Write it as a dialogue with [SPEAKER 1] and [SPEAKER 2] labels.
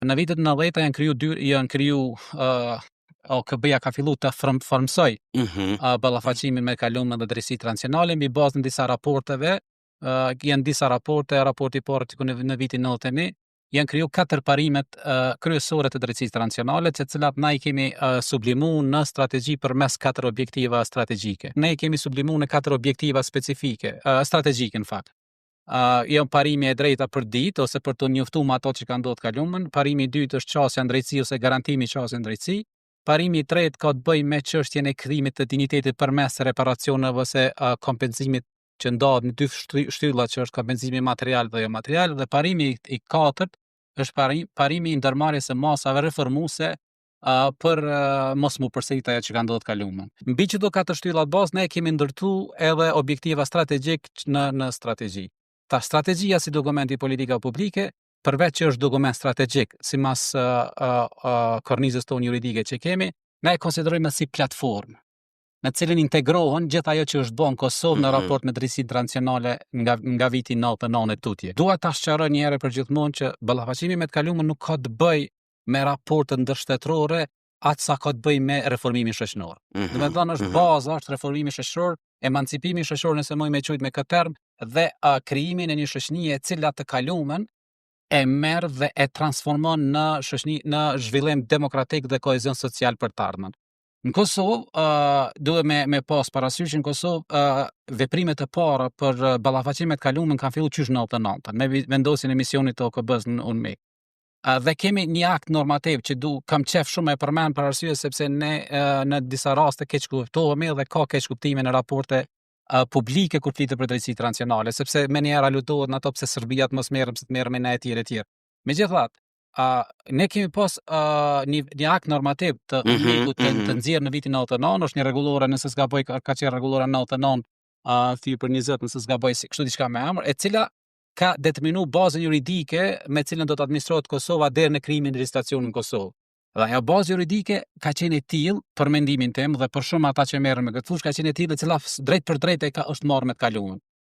[SPEAKER 1] Në vitet 90 janë kriju OKB-ja ka fillu të formsoj ballafaqimin me kalumen dhe drejtësitë transionale mbi bazën disa raporteve. Janë disa raporti i parë në vitin 91 janë kriju 4 parimet kryesore të drejtësisë transionale, të cilat na i kemi sublimuar në strategji përmes 4 objektiva strategjike. Ne i kemi sublimuar në 4 objektiva specifike, strategjike në fakt. Janë parimi e drejta për ditë ose për të njoftuar me ato që ka ndodhur kalumen, parimi i dytë është qasja në drejtësi ose garantimi i qasjes në drejtësi. Parimi i tretë ka të bëjë me çështjen e kthimit të dinjitetit përmes reparacioneve ose kompenzimit që ndahet në 2 shtylla, që është kompenzimi material dhe jo material, dhe parimi i katërt është parimi i ndërmarrjes së masave reformuese për mos mu përsërit ajo që ka ndodhur kalumen. Mbi çdo 4 shtylla bazë ne kemi ndërtuar edhe objektiva strategjik në strategji. Ta strategjia si dokumenti politika publike, përveç që është dokument strategjik, sipas kornizës tonë juridike që kemi, ne e konsiderojmë si platformë, në cilën integrohen gjithë ajo që është bën Kosovë në raport me drejtësinë transionale nga viti 99 e tutje. Dua ta sqaroj një herë për gjithmonë që ballafaqimi me të kalumen nuk ka të bëjë me raportet ndërshtetërore, atë sa ka të bëjë me reformimin shoqëror. Domethënë është baza, është reformimi shoqëror, emancipimi shoqëror, nëse mund me quajt me këtë term, dhe krijimin e një shoqënie e cila të kalumen e merr dhe e transformon në shoqëni në zhvillim demokratik dhe kohezion social për të ardhmen. Në Kosovë duhet me pas parasysh në Kosovë veprimet e para për ballafaqim me të kalumen kanë filluar qysh në 99 me vendosjen e misionit të OKB-s në UNMIK. Dhe kemi një akt normativ që kam qef shumë e përmend për arsye sepse ne në disa raste keq kuptohemi dhe ka keq kuptime në raporte publike kur flitet për drejtësi transionale, sepse me njerë alutohet në ato pse Serbia të mos merrem se të merrem me ne e tjerë. Megjithatë, ne kemi pas një akt normativ të UNMIK-ut të nxjerrë në vitin 99, është një rregullore, nëse s'gaboj ka qenë rregullora 99 thirr për 20, nëse s'gaboj kështu diçka me emër, e cila ka determinu bazën juridike me cilën do të administrohet Kosova deri në krijimin e legjislacionit në Kosovë. Dhe ajo bazë juridike ka qenë e tillë për mendimin tim dhe për shumë ata që merren me këtë fushë ka qenë e tillë e cila drejt për drejt është marrë me të kalumen.